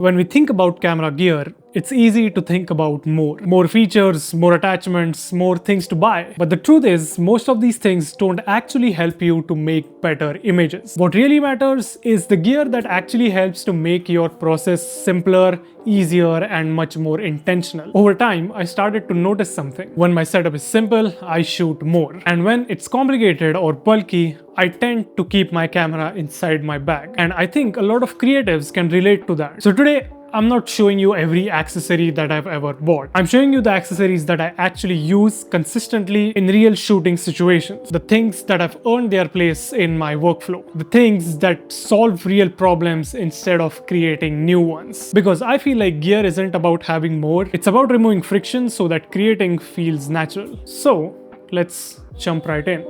When we think about camera gear, it's easy to think about more features, more attachments, more things to buy. But the truth is, most of these things don't actually help you to make better images. What really matters is the gear that actually helps to make your process simpler, easier, and much more intentional. Over time, I started to notice something. When my setup is simple, I shoot more. And when it's complicated or bulky, I tend to keep my camera inside my bag. And I think a lot of creatives can relate to that. So today, I'm not showing you every accessory that I've ever bought. I'm showing you the accessories that I actually use consistently in real shooting situations. The things that have earned their place in my workflow. The things that solve real problems instead of creating new ones. Because I feel like gear isn't about having more, it's about removing friction so that creating feels natural. So, let's jump right in.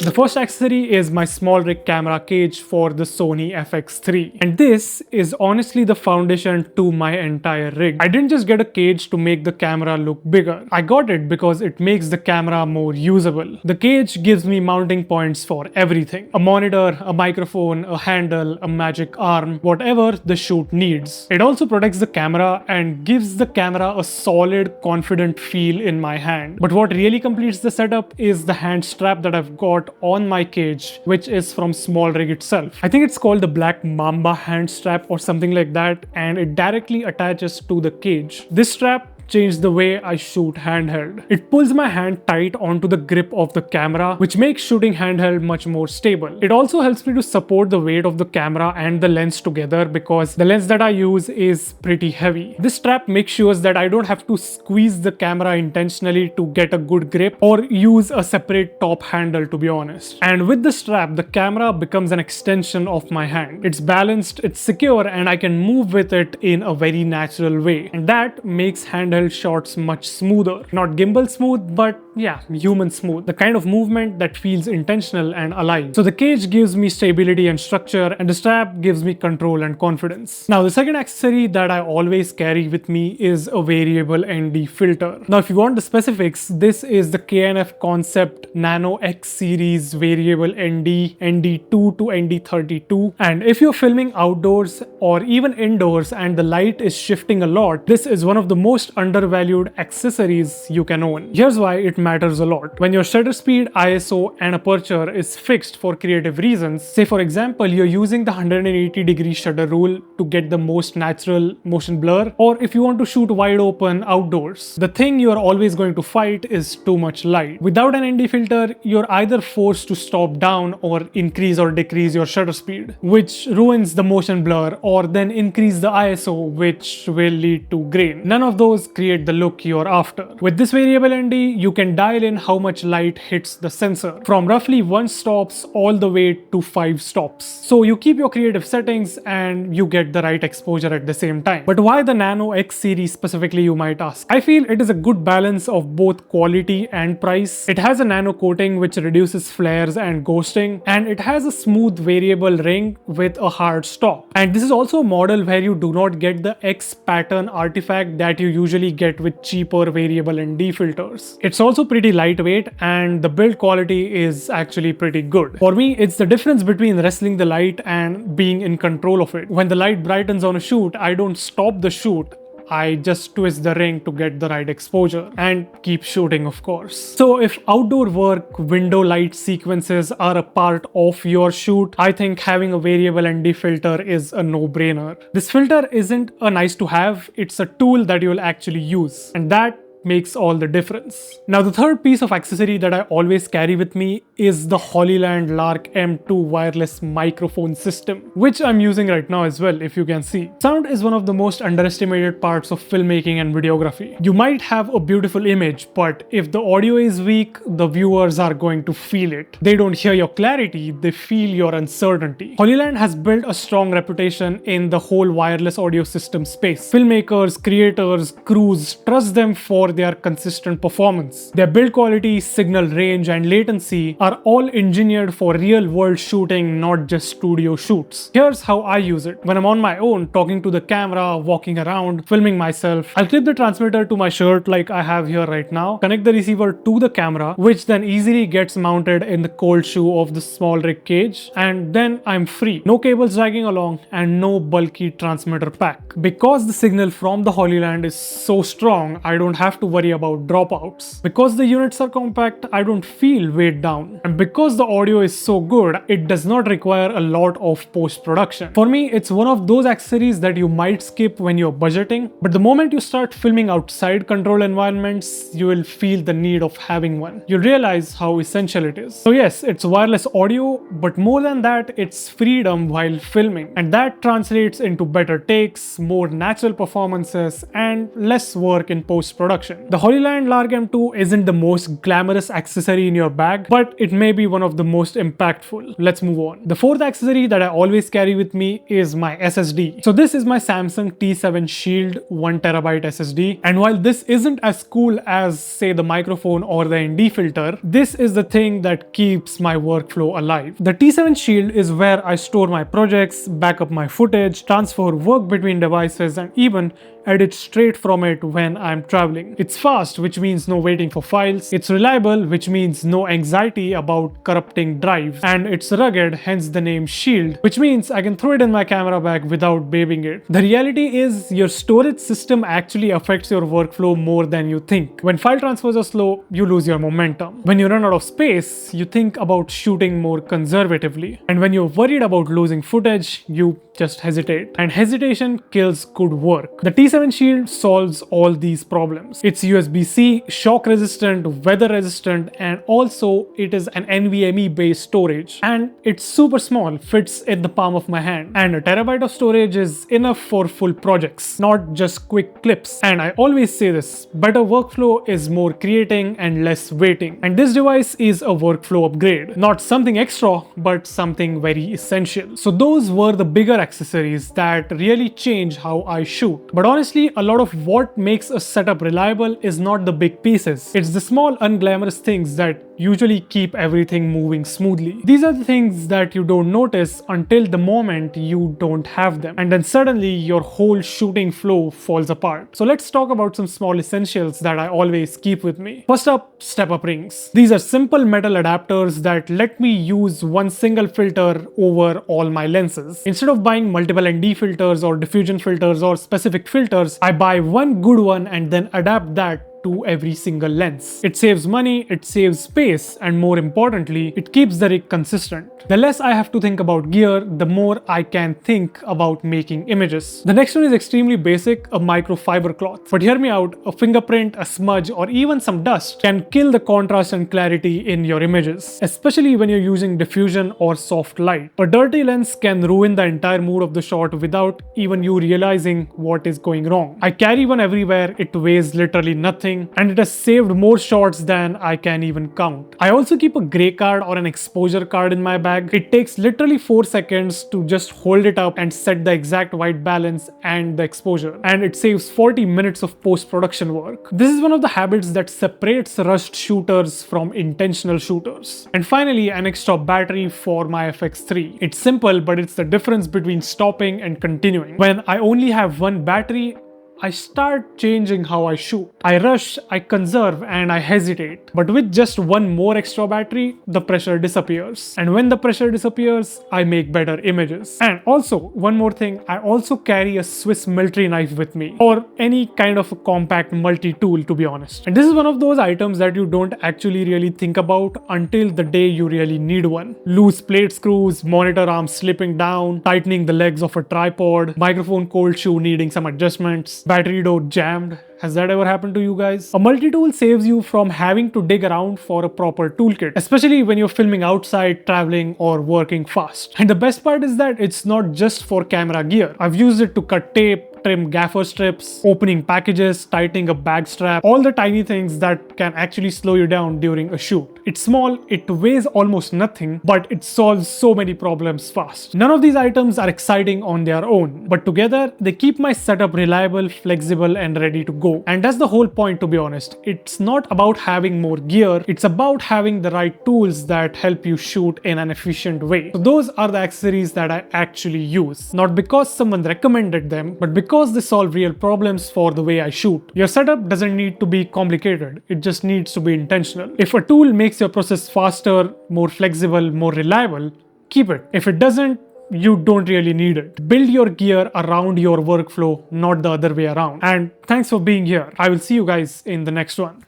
The first accessory is my small rig camera cage for the Sony FX3. And this is honestly the foundation to my entire rig. I didn't just get a cage to make the camera look bigger. I got it because it makes the camera more usable. The cage gives me mounting points for everything. A monitor, a microphone, a handle, a magic arm, whatever the shoot needs. It also protects the camera and gives the camera a solid, confident feel in my hand. But what really completes the setup is the hand strap that I've got on my cage, which is from SmallRig itself. I think it's called the Black Mamba hand strap or something like that, and it directly attaches to the cage. This strap changed the way I shoot handheld. It pulls my hand tight onto the grip of the camera, which makes shooting handheld much more stable. It also helps me to support the weight of the camera and the lens together because the lens that I use is pretty heavy. This strap makes sure that I don't have to squeeze the camera intentionally to get a good grip or use a separate top handle, to be honest. And with the strap, the camera becomes an extension of my hand. It's balanced, it's secure, and I can move with it in a very natural way. And that makes handheld shots much smoother. Not gimbal smooth, but yeah, human smooth. The kind of movement that feels intentional and alive. So the cage gives me stability and structure, and the strap gives me control and confidence. Now, the second accessory that I always carry with me is a variable ND filter. Now, if you want the specifics, this is the KNF Concept Nano X series variable ND, ND2 to ND32. And if you're filming outdoors or even indoors and the light is shifting a lot, this is one of the most undervalued accessories you can own. Here's why it matters a lot. When your shutter speed, ISO, and aperture is fixed for creative reasons, say for example, you're using the 180-degree shutter rule to get the most natural motion blur, or if you want to shoot wide open outdoors, the thing you're always going to fight is too much light. Without an ND filter, you're either forced to stop down or increase or decrease your shutter speed, which ruins the motion blur, or then increase the ISO, which will lead to grain. None of those create the look you're after. With this variable ND, you can dial in how much light hits the sensor, from roughly 1 stops all the way to 5 stops. So you keep your creative settings and you get the right exposure at the same time. But why the Nano X series specifically, you might ask? I feel it is a good balance of both quality and price. It has a nano coating which reduces flares and ghosting, and it has a smooth variable ring with a hard stop. And this is also a model where you do not get the X pattern artifact that you usually get with cheaper variable ND filters. It's also pretty lightweight and the build quality is actually pretty good. For me, it's the difference between wrestling the light and being in control of it. When the light brightens on a shoot, I don't stop the shoot. I just twist the ring to get the right exposure and keep shooting, of course. So if outdoor work, window light sequences are a part of your shoot, I think having a variable ND filter is a no-brainer. This filter isn't a nice to have, it's a tool that you'll actually use, and that makes all the difference. Now, the third piece of accessory that I always carry with me is the Hollyland Lark M2 wireless microphone system, which I'm using right now as well, if you can see. Sound is one of the most underestimated parts of filmmaking and videography. You might have a beautiful image, but if the audio is weak, the viewers are going to feel it. They don't hear your clarity, they feel your uncertainty. Hollyland has built a strong reputation in the whole wireless audio system space. Filmmakers, creators, crews trust them for their consistent performance. Their build quality, signal range, and latency are all engineered for real-world shooting, not just studio shoots. Here's how I use it. When I'm on my own, talking to the camera, walking around, filming myself, I'll clip the transmitter to my shirt like I have here right now, connect the receiver to the camera, which then easily gets mounted in the cold shoe of the small rig cage, and then I'm free. No cables dragging along and no bulky transmitter pack. Because the signal from the Holyland is so strong, I don't have to worry about dropouts. Because the units are compact, I don't feel weighed down. And because the audio is so good, it does not require a lot of post-production. For me, it's one of those accessories that you might skip when you're budgeting, but the moment you start filming outside controlled environments, you will feel the need of having one. You'll realize how essential it is. So yes, it's wireless audio, but more than that, it's freedom while filming. And that translates into better takes, more natural performances, and less work in post-production. The Holyland Larg M2 isn't the most glamorous accessory in your bag, but it may be one of the most impactful. Let's move on. The fourth accessory that I always carry with me is my SSD. So this is my Samsung T7 Shield 1TB SSD, and while this isn't as cool as, say, the microphone or the ND filter, this is the thing that keeps my workflow alive. The T7 Shield is where I store my projects, back up my footage, transfer work between devices, and even edit straight from it when I'm traveling. It's fast, which means no waiting for files. It's reliable, which means no anxiety about corrupting drives. And it's rugged, hence the name Shield, which means I can throw it in my camera bag without babying it. The reality is, your storage system actually affects your workflow more than you think. When file transfers are slow, you lose your momentum. When you run out of space, you think about shooting more conservatively. And when you're worried about losing footage, you just hesitate. And hesitation kills good work. The T7 Shield solves all these problems. It's USB-C, shock resistant, weather resistant, and also it is an NVMe based storage. And it's super small, fits in the palm of my hand. And a terabyte of storage is enough for full projects, not just quick clips. And I always say this, better workflow is more creating and less waiting. And this device is a workflow upgrade. Not something extra, but something very essential. So those were the bigger accessories that really change how I shoot. But honestly, a lot of what makes a setup reliable is not the big pieces. It's the small unglamorous things that usually keep everything moving smoothly. These are the things that you don't notice until the moment you don't have them. And then suddenly your whole shooting flow falls apart. So let's talk about some small essentials that I always keep with me. First up, step-up rings. These are simple metal adapters that let me use one single filter over all my lenses. Instead of buying multiple ND filters or diffusion filters or specific filters, I buy one good one and then adapt that to every single lens. It saves money, it saves space, and more importantly, it keeps the rig consistent. The less I have to think about gear, the more I can think about making images. The next one is extremely basic, a microfiber cloth. But hear me out, a fingerprint, a smudge, or even some dust can kill the contrast and clarity in your images, especially when you're using diffusion or soft light. A dirty lens can ruin the entire mood of the shot without even you realizing what is going wrong. I carry one everywhere, it weighs literally nothing, and it has saved more shots than I can even count. I also keep a gray card or an exposure card in my bag. It takes literally 4 seconds to just hold it up and set the exact white balance and the exposure, and it saves 40 minutes of post-production work. This is one of the habits that separates rushed shooters from intentional shooters. And finally, an extra battery for my FX3. It's simple, but it's the difference between stopping and continuing. When I only have one battery, I start changing how I shoot. I rush, I conserve, and I hesitate. But with just one more extra battery, the pressure disappears. And when the pressure disappears, I make better images. And also, one more thing, I also carry a Swiss military knife with me, or any kind of a compact multi-tool, to be honest. And this is one of those items that you don't actually really think about until the day you really need one. Loose plate screws, monitor arms slipping down, tightening the legs of a tripod, microphone cold shoe needing some adjustments, battery door jammed. Has that ever happened to you guys? A multi-tool saves you from having to dig around for a proper toolkit, especially when you're filming outside, traveling, or working fast. And the best part is that it's not just for camera gear. I've used it to cut tape, trim gaffer strips, opening packages, tightening a bag strap, all the tiny things that can actually slow you down during a shoot. It's small, it weighs almost nothing, but it solves so many problems fast. None of these items are exciting on their own, but together they keep my setup reliable, flexible, and ready to go. go. And that's the whole point, to be honest. It's not about having more gear, it's about having the right tools that help you shoot in an efficient way. So those are the accessories that I actually use. Not because someone recommended them, but because they solve real problems for the way I shoot. Your setup doesn't need to be complicated, it just needs to be intentional. If a tool makes your process faster, more flexible, more reliable, keep it. If it doesn't, you don't really need it. Build your gear around your workflow, not the other way around. And thanks for being here. I will see you guys in the next one.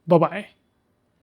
Bye bye.